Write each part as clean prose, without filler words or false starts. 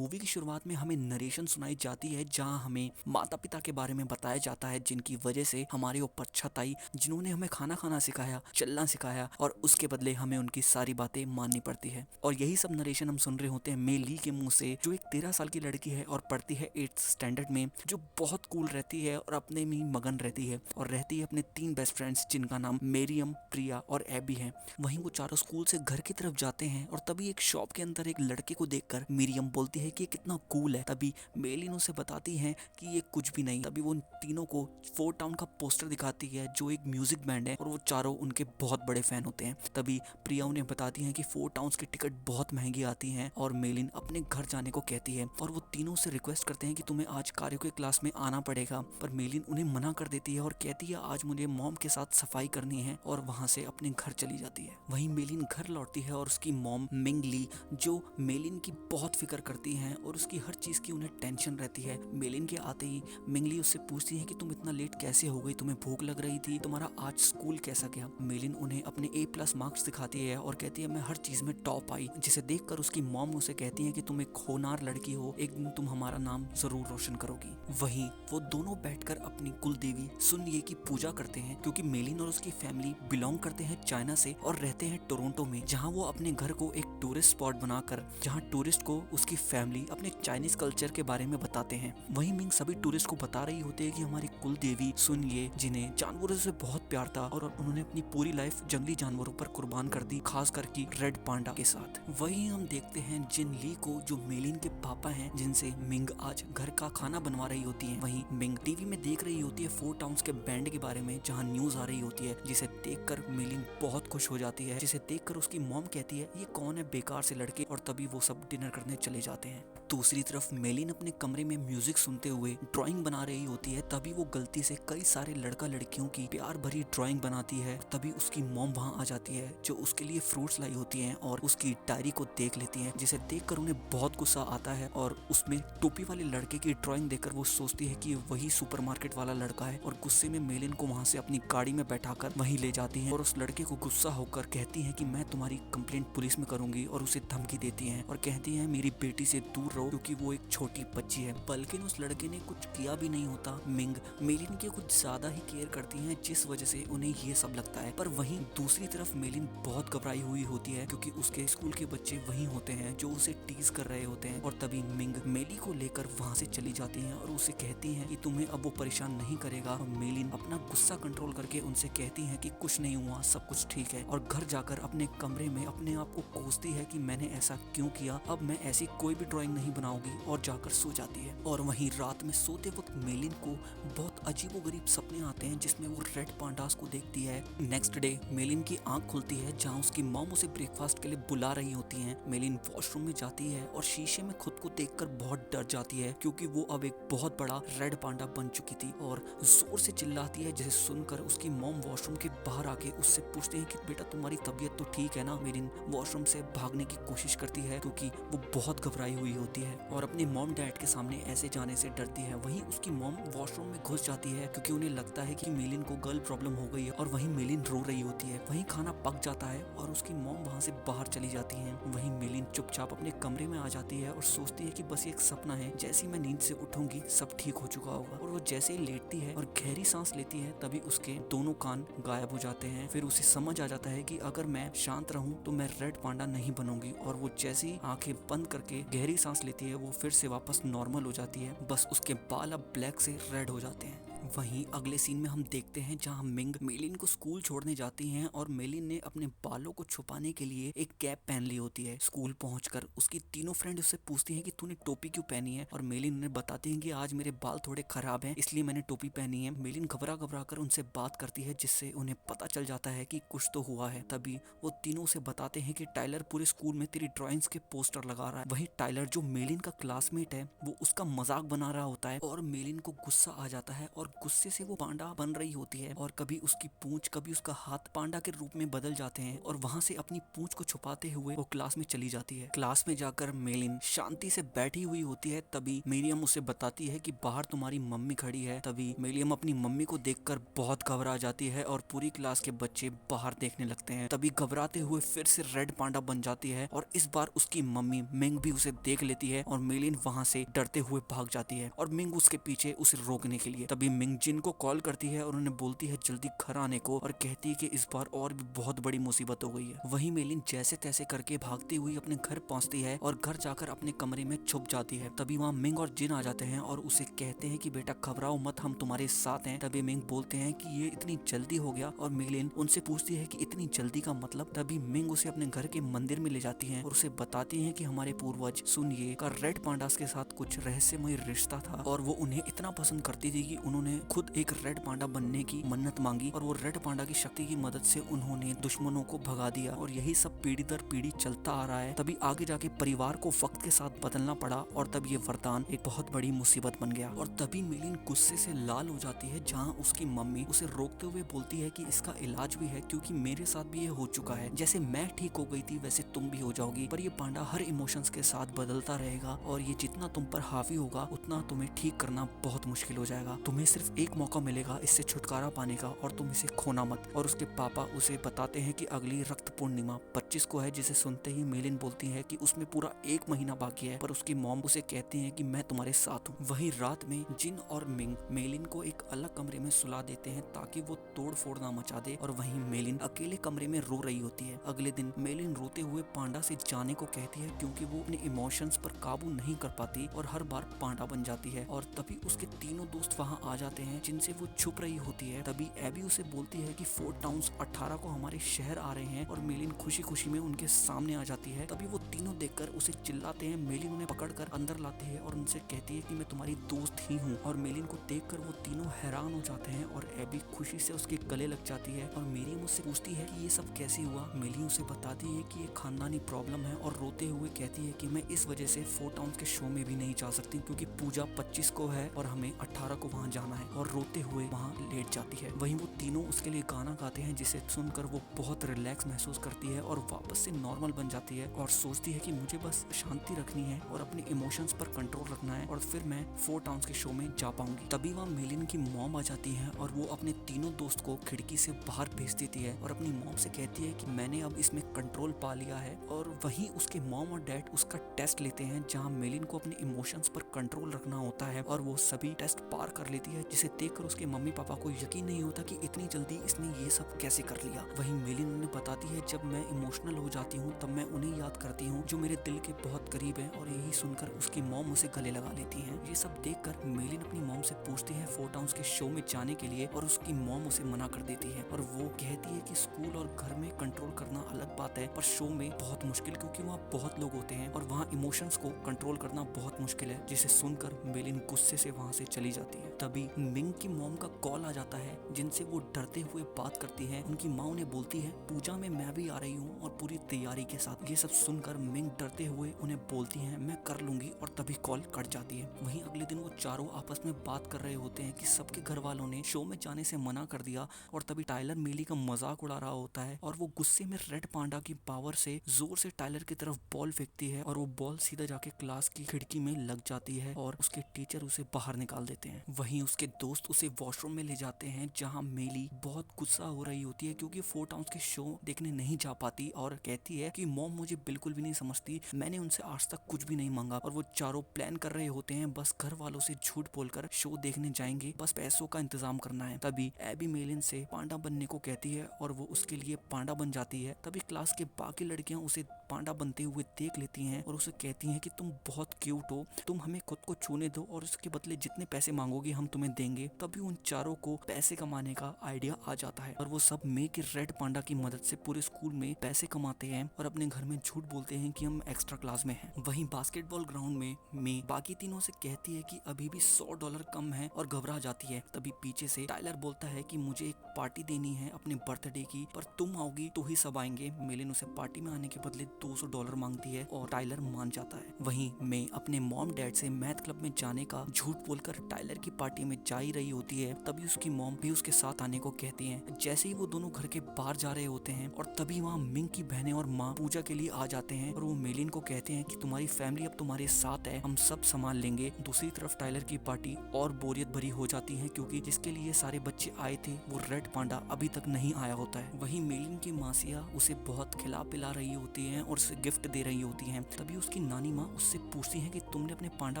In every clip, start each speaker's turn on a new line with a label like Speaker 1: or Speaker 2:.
Speaker 1: Movie की शुरुआत में हमें नरेशन सुनाई जाती है जहां हमें माता पिता के बारे में बताया जाता है जिनकी वजह से हमारे ऊपर छत आई, जिन्होंने हमें खाना खाना सिखाया, चलना सिखाया और उसके बदले हमें उनकी सारी बातें माननी पड़ती है। और यही सब नरेशन हम सुन रहे होते हैं मे ली के मुंह से, जो एक 13 साल की लड़की है और पढ़ती है 8th स्टैंडर्ड में, जो बहुत कूल रहती है और अपने में ही मगन रहती है और रहती है अपने 3 बेस्ट फ्रेंड्स जिनका नाम मेरियम, प्रिया और एबी है। वहीं वो चारों स्कूल से घर की तरफ जाते हैं और तभी एक शॉप के अंदर एक लड़के को देखकर मिरियम बोलती है कि ये कितना कूल है। तभी मेलिन उसे बताती है कि ये कुछ भी नहीं। तभी वो उन तीनों को फोर टाउन का पोस्टर दिखाती है जो एक म्यूजिक बैंड है और वो चारों उनके बहुत बड़े फैन होते हैं। तभी प्रिया उन्हें बताती है कि फोर टाउन्स की टिकट बहुत महंगी आती हैं और मेलिन अपने घर जाने को कहती है और वो तीनों से रिक्वेस्ट करते हैं कि तुम्हें आज कार्य के क्लास में आना पड़ेगा, पर मेलिन उन्हें मना कर देती है और कहती है आज मुझे मॉम के साथ सफाई करनी है और वहां से अपने घर चली जाती है। वहीं मेलिन घर लौटती है और उसकी मॉम मिंग ली, जो मेलिन की बहुत फिक्र करती हैं और उसकी हर चीज की उन्हें टेंशन रहती है। मेलिन के आते ही मिंगली उससे पूछती है कि तुम इतना लेट कैसे हो गई, तुम्हें भूख लग रही थी, तुम्हारा आज स्कूल कैसा गया। मेलिन उन्हें अपने A+ मार्क्स दिखाती है और कहती है मैं हर चीज में टॉप आई, जिसे देखकर उसकी मॉम उसे कहती है कि तुम एक होनहार लड़की हो, एक दिन तुम हमारा नाम जरूर रोशन करोगी। वहीं वो दोनों बैठकर अपनी कुल देवी सुन ये की पूजा करते हैं, क्योंकि मेलिन और उसकी फैमिली बिलोंग करते हैं चाइना से और रहते हैं टोरंटो में, जहां वो अपने घर को एक टूरिस्ट स्पॉट बनाकर जहां टूरिस्ट को उसकी फैमिली अपने चाइनीज कल्चर के बारे में बताते हैं। वहीं मिंग सभी टूरिस्ट को बता रही होती है कि हमारी कुल देवी सुन ये, जिन्हें जानवरों से बहुत प्यार था और उन्होंने अपनी पूरी लाइफ जंगली जानवरों पर कुर्बान कर दी, खास करके रेड पांडा के साथ। वहीं हम देखते हैं जिन ली को, जो मेलिन के पापा हैं, जिनसे मिंग आज घर का खाना बनवा रही होती है। वहीं मिंग टीवी में देख रही होती है फोर टाउन्स के बैंड के बारे में, जहां न्यूज आ रही होती है, जिसे देखकर मेलिन बहुत खुश हो जाती है, जिसे देखकर उसकी मॉम कहती है ये कौन है बेकार से लड़के, और तभी वो सब डिनर करने चले जाते हैं। दूसरी तरफ मेलिन अपने कमरे में म्यूजिक सुनते हुए ड्राइंग बना रही होती है, तभी वो गलती से कई सारे लड़का लड़कियों की प्यार भरी ड्राइंग बनाती है। तभी उसकी मॉम वहां आ जाती है, जो उसके लिए फ्रूट्स लाई होती हैं और उसकी डायरी को देख लेती हैं, जिसे देखकर उन्हें बहुत गुस्सा आता है और उसमें टोपी वाले लड़के की ड्राइंग देखकर वो सोचती है कि वही सुपरमार्केट वाला लड़का है और गुस्से में मेलिन को वहां से अपनी गाड़ी में बैठाकर वहीं ले जाती है और उस लड़के को गुस्सा होकर कहती है कि मैं तुम्हारी कंप्लेंट पुलिस में करूंगी और उसे धमकी देती है और कहती है मेरी बेटी से दूर रहो क्योंकि वो एक छोटी बच्ची है। बल्कि उस लड़के ने कुछ किया भी नहीं होता। मिंग मेलिन के कुछ ज्यादा ही केयर करती है, जिस वजह से उन्हें ये सब लगता है। पर वहीं दूसरी तरफ मेलिन बहुत घबराई हुई होती है, क्योंकि उसके स्कूल के बच्चे वहीं होते हैं जो उसे टीज कर रहे होते हैं। और तभी मिंग मेली को लेकर वहां से चली जाती है और उसे कहती है कि तुम्हें अब वो परेशान नहीं करेगा। और मेलिन अपना गुस्सा कंट्रोल करके उनसे कहती है कि कुछ नहीं हुआ, सब कुछ ठीक है, और घर जाकर अपने कमरे में अपने आप को कोसती है कि मैंने ऐसा क्यों किया, अब मैं ऐसी कोई भी ड्राइंग नहीं बनाऊंगी, और जाकर सो जाती है। और वहीं रात में सोते वक्त मेलिन को बहुत अजीबोगरीब सपने आते हैं, जिसमें वो रेड पांडास को देखती है। नेक्स्ट डे मेलिन की आंख खुलती है, जहां उसकी मॉम उसे ब्रेकफास्ट के लिए बुला रही होती है। मेलिन वॉशरूम में जाती है और शीशे में खुद को देखकर बहुत डर जाती है, क्योंकि वो अब एक बहुत बड़ा रेड पांडा बन चुकी थी और जोर से चिल्लाती है, जिसे सुनकर उसकी मॉम वॉशरूम के बाहर आके उससे पूछते हैं कि बेटा तुम्हारी तबीयत तो ठीक है ना। मेलिन वॉशरूम से भागने की कोशिश करती है, क्योंकि वो बहुत घबराई हुई होती है और अपने मॉम डैड के सामने ऐसे जाने से डरती है। वहीं उसकी मॉम वॉशरूम में घुस जाती है, क्योंकि उन्हें लगता है कि मेलिन को गर्ल प्रॉब्लम हो गई है, और वहीं मेलिन रो रही होती है। वहीं खाना पक जाता है और उसकी मॉम वहां से बाहर चली जाती है। वहीं मेलिन चुपचाप अपने कमरे में आ जाती है और सोचती है कि बस ये एक सपना है, जैसे ही मैं नींद से उठूंगी सब ठीक हो चुका होगा। और वो जैसे ही लेटती है और गहरी सांस लेती है, तभी उसके दोनों कान गायब हो जाते हैं। फिर उसे समझ आ जाता है कि अगर मैं शांत रहूं तो मैं रेड पांडा नहीं बनूंगी, और वो जैसे ही आंखें बंद करके गहरी सांस लेती है, वो फिर से वापस नॉर्मल हो जाती है। बस उसके बाल अब ब्लैक से रेड हो जाते हैं। वहीं अगले सीन में हम देखते हैं जहां मिंग मेलिन को स्कूल छोड़ने जाती हैं और मेलिन ने अपने बालों को छुपाने के लिए एक कैप पहन ली होती है। स्कूल पहुंचकर उसकी तीनों फ्रेंड उससे पूछती हैं कि तूने टोपी क्यों पहनी है, और मेलिन उन्हें बताती है कि आज मेरे बाल थोड़े खराब हैं, इसलिए मैंने टोपी पहनी है। मेलिन घबरा घबरा कर उनसे बात करती है, जिससे उन्हें पता चल जाता है कि कुछ तो हुआ है। तभी वो तीनों से बताते हैं कि टाइलर पूरे स्कूल में तेरी ड्राइंग्स के पोस्टर लगा रहा है। वहीं टाइलर, जो मेलिन का क्लासमेट है, वो उसका मजाक बना रहा होता है और मेलिन को गुस्सा आ जाता है और गुस्से से वो पांडा बन रही होती है और कभी उसकी पूंछ कभी उसका हाथ पांडा के रूप में बदल जाते हैं और वहां से अपनी पूंछ को छुपाते हुए वो क्लास में चली जाती है। क्लास में जाकर मेलिन शांति से बैठी हुई होती है, तभी मिरियम उसे बताती है कि बाहर तुम्हारी मम्मी खड़ी है। तभी मिरियम अपनी मम्मी को देखकर बहुत घबरा जाती है और पूरी क्लास के बच्चे बाहर देखने लगते हैं। तभी घबराते हुए फिर से रेड पांडा बन जाती है और इस बार उसकी मम्मी मिंग भी उसे देख लेती है और मेलिन वहां से डरते हुए भाग जाती है और मिंग उसके पीछे उसे रोकने के लिए। तभी मिंग जिन को कॉल करती है और उन्हें बोलती है जल्दी घर आने को और कहती है कि इस बार और भी बहुत बड़ी मुसीबत हो गई है। वहीं मेलिन जैसे तैसे करके भागती हुई अपने घर पहुंचती है और घर जाकर अपने कमरे में छुप जाती है। तभी वहाँ मिंग और जिन आ जाते हैं और उसे कहते हैं कि बेटा घबराओ मत, हम तुम्हारे साथ हैं। तभी मिंग बोलते हैं कि ये इतनी जल्दी हो गया और मेलिन उनसे पूछती है कि इतनी जल्दी का मतलब। तभी मिंग उसे अपने घर के मंदिर में ले जाती है और उसे बताती है कि हमारे पूर्वज सुनिए का रेड पांडास के साथ कुछ रहस्यमय रिश्ता था और वो उन्हें इतना पसंद करती थी कि उन्होंने खुद एक रेड पांडा बनने की मन्नत मांगी और वो रेड पांडा की शक्ति की मदद से उन्होंने दुश्मनों को भगा दिया और यही सब पीढ़ी दर पीढ़ी चलता आ रहा है। तभी आगे जाके परिवार को वक्त के साथ बदलना पड़ा और तब ये वरदान एक बहुत बड़ी मुसीबत बन गया। और तभी मेलिन गुस्से से लाल हो जाती है, जहाँ उसकी मम्मी उसे रोकते हुए बोलती है कि इसका इलाज भी है क्योंकि मेरे साथ भी ये हो चुका है, जैसे मैं ठीक हो गई थी वैसे तुम भी हो जाओगी, पर ये पांडा हर इमोशंस के साथ बदलता रहेगा और ये जितना तुम पर हावी होगा उतना तुम्हें ठीक करना बहुत मुश्किल हो जाएगा। तुम्हें सिर्फ एक मौका मिलेगा इससे छुटकारा पाने का और तुम इसे खोना मत। और उसके पापा उसे बताते हैं कि अगली रक्त पूर्णिमा 25 को है, जिसे सुनते ही मेलिन बोलती है कि उसमें पूरा 1 महीना बाकी है, पर उसकी मॉम उसे कहती है कि मैं तुम्हारे साथ हूँ। वहीं रात में जिन और मिंग मेलिन को एक अलग कमरे में सुला देते हैं ताकि वो तोड़ फोड़ ना मचा दे और वहीं मेलिन अकेले कमरे में रो रही होती है। अगले दिन मेलिन रोते हुए पांडा से जाने को कहती है क्योंकि वो अपने इमोशंस पर काबू नहीं कर पाती और हर बार पांडा बन जाती है। और तभी उसके तीनों दोस्त वहाँ आ जाते हैं जिनसे वो छुप रही होती है। तभी एबी उसे बोलती है कि फोर्ट टाउन्स 18 को हमारे शहर आ रहे हैं और मेलिन खुशी खुशी में उनके सामने आ जाती है। तभी वो तीनों देखकर उसे चिल्लाते हैं। मेलिन उन्हें पकड़कर अंदर लाती है और उनसे कहती है कि मैं तुम्हारी दोस्त ही हूँ। और मेलिन को देखकर वो तीनों हैरान हो जाते हैं और एबी खुशी से उसके गले लग जाती है और मेरियम उससे पूछती है कि ये सब कैसे हुआ। मेलिन उसे बताती है कि ये खानदानी प्रॉब्लम है और रोते हुए कहती है कि मैं इस वजह से फोर्ट टाउन्स के शो में भी नहीं जा सकती क्योंकि पूजा 25 को है और हमें 18 को वहाँ जाना है, और रोते हुए वहाँ लेट जाती है। वहीं वो तीनों उसके लिए गाना गाते हैं जिसे सुनकर वो बहुत रिलैक्स महसूस करती है और वापस से नॉर्मल बन जाती है और सोचती है कि मुझे बस शांति रखनी है और अपने इमोशंस पर कंट्रोल रखना है और फिर मैं फोर्ट टाउन्स के शो में जा पाऊंगी। तभी वहाँ मेलिन की मॉम आ जाती है और वो अपने तीनों दोस्त को खिड़की से बाहर भेज देती है और अपनी मॉम से कहती है कि मैंने अब इसमें कंट्रोल पा लिया है। और वहीं उसके मॉम और डैड उसका टेस्ट लेते हैं जहाँ मेलिन को अपने इमोशंस पर कंट्रोल रखना होता है और वो सभी टेस्ट पार कर लेती है, जिसे देखकर उसके मम्मी पापा को यकीन नहीं होता कि इतनी जल्दी इसने ये सब कैसे कर लिया। वहीं मेलिन उन्हें बताती है जब मैं इमोशनल हो जाती हूँ तब मैं उन्हें याद करती हूँ जो मेरे दिल के बहुत करीब है। और यही सुनकर उसकी मॉम उसे गले लगा लेती है। ये सब देखकर मेलिन अपनी मॉम से पूछती है फोर्ट टाउन्स के शो में जाने के लिए और उसकी मॉम उसे मना कर देती है और वो कहती है कि स्कूल और घर में कंट्रोल करना अलग बात है पर शो में बहुत मुश्किल, क्योंकि वहाँ बहुत लोग होते हैं और वहाँ इमोशंस को कंट्रोल करना बहुत मुश्किल है। जिसे सुनकर मेलिन गुस्से से वहाँ से चली जाती है। तभी मिंग की मॉम का कॉल आ जाता है जिनसे वो डरते हुए बात करती है। उनकी माँ उन्हें बोलती है पूजा में मैं भी आ रही हूँ और पूरी तैयारी के साथ। ये सब सुनकर मिंग डरते हुए उन्हें बोलती है मैं कर लूंगी और तभी कॉल कट जाती है। वहीं अगले दिन वो चारों आपस में बात कर रहे होते हैं कि सबके घर वालों ने शो में जाने से मना कर दिया और तभी टाइलर मेली का मजाक उड़ा रहा होता है और वो गुस्से में रेड पांडा की पावर से जोर से टाइलर की तरफ बॉल फेंकती है और वो बॉल सीधा जाके क्लास की खिड़की में लग जाती है और उसके टीचर उसे बाहर निकाल देते हैं। वहीं उसके दोस्त उसे वॉशरूम में ले जाते हैं जहां मेली बहुत गुस्सा हो रही होती है क्योंकि फोर्ट टाउन्स के शो देखने नहीं जा पाती और कहती है कि मॉम मुझे बिल्कुल भी नहीं समझती, मैंने उनसे आज तक कुछ भी नहीं मांगा। और वो चारों प्लान कर रहे होते हैं बस घर वालों से झूठ बोलकर शो देखने जाएंगे, बस पैसों का इंतजाम करना है। तभी एबी मेलिन से पांडा बनने को कहती है और वो उसके लिए पांडा बन जाती है। तभी क्लास के बाकी लड़कियां उसे पांडा बनते हुए देख लेती हैं और उसे कहती हैं कि तुम बहुत क्यूट हो, तुम हमें खुद को छूने दो और उसके बदले जितने पैसे मांगोगे हम तुम्हें देंगे। तभी उन चारों को पैसे कमाने का आइडिया आ जाता है और वो सब मे के रेड पांडा की मदद से पूरे स्कूल में पैसे कमाते हैं और अपने घर में झूठ बोलते हैं कि हम एक्स्ट्रा क्लास में हैं। वहीं बास्केटबॉल ग्राउंड में मे बाकी तीनों से कहती है कि अभी भी $100 कम है और घबरा जाती है। तभी पीछे से टाइलर बोलता है कि मुझे एक पार्टी देनी है अपने बर्थडे की, पर तुम आओगी तो ही सब आएंगे। मेलिन उसे पार्टी में आने के बदले $200 मांगती है और टाइलर मान जाता है। वहीं मे अपने मॉम डैड से मैथ क्लब में जाने का झूठ बोलकर टाइलर की पार्टी में जा ही रही होती है। तभी उसकी मॉम भी उसके साथ आने को कहती है। जैसे ही वो दोनों घर के बाहर जा रहे होते हैं और तभी वहाँ मिंग की बहनें और माँ पूजा के लिए आ जाते हैं और वो मेलिन को कहते हैं कि तुम्हारी फैमिली अब तुम्हारे साथ है, हम सब संभाल लेंगे। दूसरी तरफ टाइलर की पार्टी और बोरियत भरी हो जाती है क्योंकि जिसके लिए सारे बच्चे आए थे वो रेड पांडा अभी तक नहीं आया होता है। वहीं मेलिन की मासिया उसे बहुत खिला पिला रही होती है और उसे गिफ्ट दे रही होती है। तभी उसकी नानी माँ उससे पूछती है कि तुमने अपने पांडा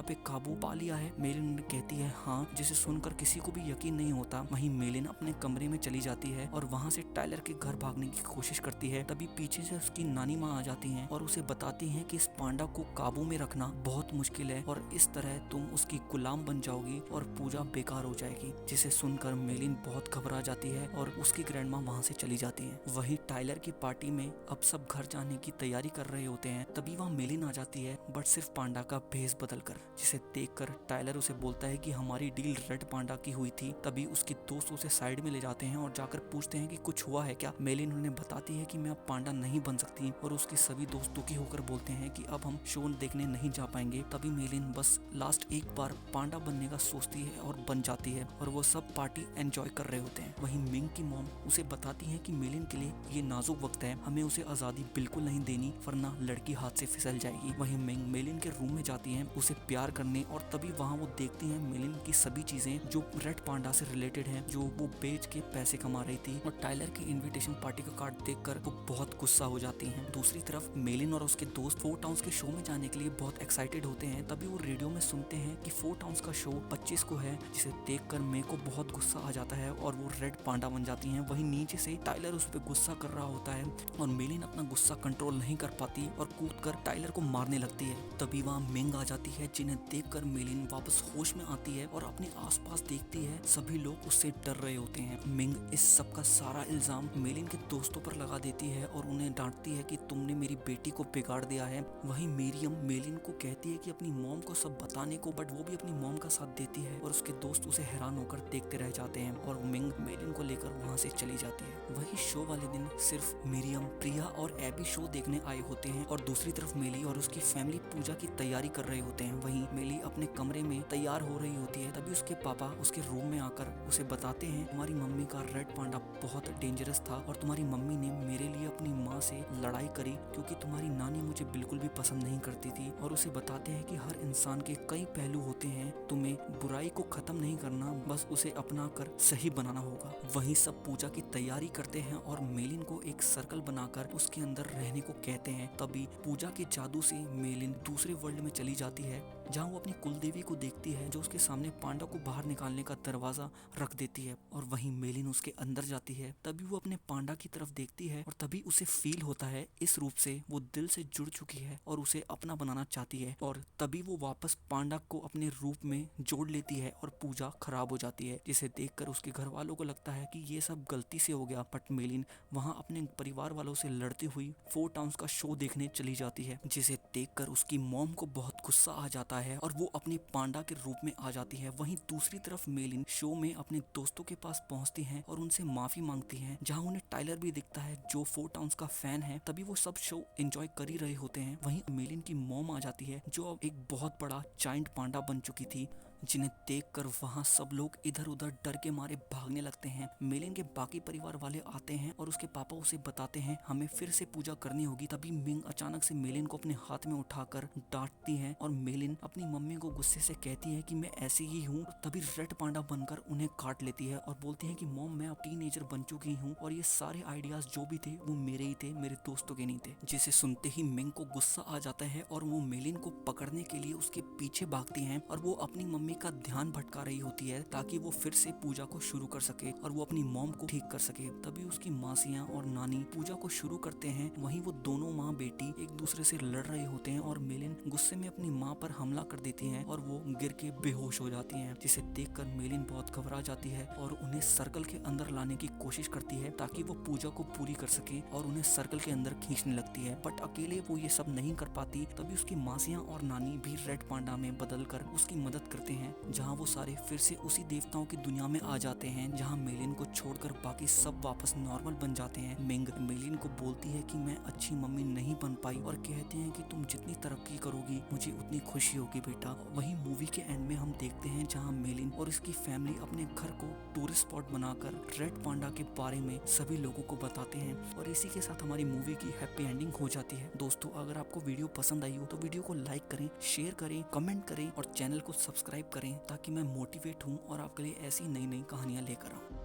Speaker 1: पे काबू पा लिया है। मेलिन कहती है हाँ, जिसे सुनकर किसी को भी यकीन नहीं होता। वहीं मेलिन अपने कमरे में चली जाती है और वहाँ से टाइलर के घर भागने की कोशिश करती है। तभी पीछे से उसकी नानी माँ आ जाती हैं और उसे बताती हैं कि इस पांडा को काबू में रखना बहुत मुश्किल है और इस तरह तुम उसकी गुलाम बन जाओगी और पूजा बेकार हो जाएगी। जिसे सुनकर मेलिन बहुत घबरा जाती है और उसकी ग्रैंडमा वहाँ से चली जाती है। वहीं टाइलर की पार्टी में अब सब घर जाने की तैयारी कर रहे होते हैं। तभी वहाँ मेलिन आ जाती है बट सिर्फ पांडा का भेस बदल कर, जिसे देखकर टाइलर उसे बोलता है कि हमारी डील रेड पांडा की हुई थी। तभी उसके दोस्त उसे साइड में ले जाते हैं और जाकर पूछते हैं कि कुछ हुआ है क्या। मेलिन उन्हें बताती है कि मैं अब पांडा नहीं बन सकती और उसके सभी दोस्त दुखी होकर बोलते हैं कि अब हम शो देखने नहीं जा पाएंगे। तभी मेलिन बस लास्ट एक बार पांडा बनने का सोचती है और बन जाती है और वो सब पार्टी एंजॉय कर रहे होते हैं। वहीं मिंग की मॉम उसे बताती है कि मेलिन के लिए ये नाजुक वक्त है, हमें उसे आजादी बिल्कुल नहीं देनी वरना लड़की हाथ से फिसल जाएगी। वहीं मिंग मेलिन के रूम में जाती है उसे प्यार करने और तभी वहाँ वो देखती है मेलिन की सभी चीजें जो रेड पांडा से रिलेटेड है, जो वो बेच के पैसे कमा रही थी। और टाइलर की इन्विटेशन पार्टी का कार्ड देखकर वो बहुत गुस्सा हो जाती है। दूसरी तरफ मेलिन और उसके दोस्त फोर टाउन्स के शो में जाने के लिए बहुत एक्साइटेड होते हैं। तभी वो रेडियो में सुनते हैं कि फोर टाउन्स का शो 25 को है, जिसे देखकर मे को बहुत गुस्सा आ जाता है और वो रेड पांडा बन जाती हैं। वहीं नीचे से टाइलर उस पर गुस्सा कर रहा होता है और मेलिन अपना गुस्सा कंट्रोल नहीं कर पाती और कूदकर टाइलर को मारने लगती है। तभी वहाँ मिंग आ जाती है, जिन्हें देखकर मेलिन वापस होश में आती है और अपने आसपास देखती है सभी लोग उससे डर रहे होते हैं। मिंग इस सब का सारा इल्जाम मेलिन के दोस्तों पर लगा देती है और उन्हें डांटती है कि तुमने मेरी बेटी को बिगाड़ दिया है। वहीं मीरियम मेलिन को कहती है कि अपनी मॉम को सब बताने को, बट वो भी अपनी मॉम का साथ देती है और उसके दोस्त उसे हैरान होकर देखते रह जाते हैं और मिंग मेलिन को लेकर वहाँ से चली जाती है। वही शो वाले दिन सिर्फ मीरियम, प्रिया और एबी शो देखने आए होते हैं और दूसरी तरफ मेली और उसकी फैमिली पूजा की तैयारी कर रहे होते हैं। वहीं मेली अपने कमरे में तैयार हो रही होती है। तभी उसके पापा उसके रूम में आकर उसे बताते हैं तुम्हारी मम्मी का रेड पांडा बहुत डेंजरस था और तुम्हारी मम्मी ने मेरे लिए अपनी माँ से लड़ाई करी क्योंकि तुम्हारी नानी मुझे बिल्कुल भी पसंद नहीं करती थी। और उसे बताते हैं कि हर इंसान के कई पहलू होते हैं, तुम्हें बुराई को खत्म नहीं करना, बस उसे अपना कर सही बनाना होगा। वहीं सब पूजा की तैयारी करते हैं और मेलिन को एक सर्कल बनाकर उसके अंदर रहने को कहते हैं। तभी पूजा के जादू से मेलिन दूसरे वर्ल्ड में चली जाती है, जहाँ वो अपनी कुलदेवी को देखती है जो उसके सामने पांडा को बाहर निकालने का दरवाजा रख देती है और वहीं मेलिन उसके अंदर जाती है। तभी वो अपने पांडा की तरफ देखती है और तभी उसे फील होता है इस रूप से वो दिल से जुड़ चुकी है और उसे अपना बनाना चाहती है। और तभी वो वापस पांडा को अपने रूप में जोड़ लेती है और पूजा खराब हो जाती है, जिसे देखकर उसके घर वालों को लगता है कि ये सब गलती से हो गया। बट मेलिन वहाँ अपने परिवार वालों से लड़ती हुई फोर टाउन्स का शो देखने चली जाती है, जिसे देखकर उसकी मॉम को बहुत गुस्सा आ जाता है और वो अपने पांडा के रूप में आ जाती है। वहीं दूसरी तरफ मेलिन शो में अपने दोस्तों के पास पहुंचती है और उनसे माफी मांगती है, जहां उन्हें टाइलर भी दिखता है जो फोर टाउन्स का फैन है। तभी वो सब शो एंजॉय कर ही रहे होते हैं। वहीं मेलिन की मॉम आ जाती है जो अब एक बहुत बड़ा जायंट पांडा बन चुकी थी, जिन्हें देखकर वहाँ सब लोग इधर उधर डर के मारे भागने लगते हैं। मेलिन के बाकी परिवार वाले आते हैं और उसके पापा उसे बताते हैं हमें फिर से पूजा करनी होगी। तभी मिंग अचानक से मेलिन को अपने हाथ में उठाकर डांटती है और मेलिन अपनी मम्मी को गुस्से से कहती है कि मैं ऐसी ही हूँ। तभी रेड पांडा बनकर उन्हें काट लेती है और बोलती है कि मॉम मैं अब टीनेजर बन चुकी हूँ और ये सारे आइडियाज जो भी थे वो मेरे ही थे, मेरे दोस्तों के नहीं थे। जिसे सुनते ही मिंग को गुस्सा आ जाता है और वो मेलिन को पकड़ने के लिए उसके पीछे भागती है और वो अपनी मम्मी का ध्यान भटका रही होती है ताकि वो फिर से पूजा को शुरू कर सके और वो अपनी मॉम को ठीक कर सके। तभी उसकी मासियां और नानी पूजा को शुरू करते हैं। वहीं वो दोनों माँ बेटी एक दूसरे से लड़ रहे होते हैं और मेलिन गुस्से में अपनी माँ पर हमला कर देती है और वो गिर के बेहोश हो जाती है, जिसे देखकर मेलिन बहुत घबरा जाती है और उन्हें सर्कल के अंदर लाने की कोशिश करती है ताकि वो पूजा को पूरी कर सके और उन्हें सर्कल के अंदर खींचने लगती है। बट अकेले वो ये सब नहीं कर पाती। तभी उसकी मासियां और नानी भी रेड पांडा में बदल कर उसकी मदद करते हैं, जहाँ वो सारे फिर से उसी देवताओं की दुनिया में आ जाते हैं जहाँ मेलिन को छोड़कर बाकी सब वापस नॉर्मल बन जाते हैं। मिंग मेलिन को बोलती है कि मैं अच्छी मम्मी नहीं बन पाई और कहते हैं कि तुम जितनी तरक्की करोगी मुझे उतनी खुशी होगी बेटा। वहीं मूवी के एंड में हम देखते हैं जहाँ मेलिन और इसकी फैमिली अपने घर को टूरिस्ट स्पॉट बनाकर रेड पांडा के बारे में सभी लोगों को बताते हैं और इसी के साथ हमारी मूवी की हैप्पी एंडिंग हो जाती है। दोस्तों, अगर आपको वीडियो पसंद आई हो तो वीडियो को लाइक करें, शेयर करें, कमेंट करें और चैनल को सब्सक्राइब करें ताकि मैं मोटिवेट हूँ और आपके लिए ऐसी नई नई कहानियाँ लेकर आऊँ।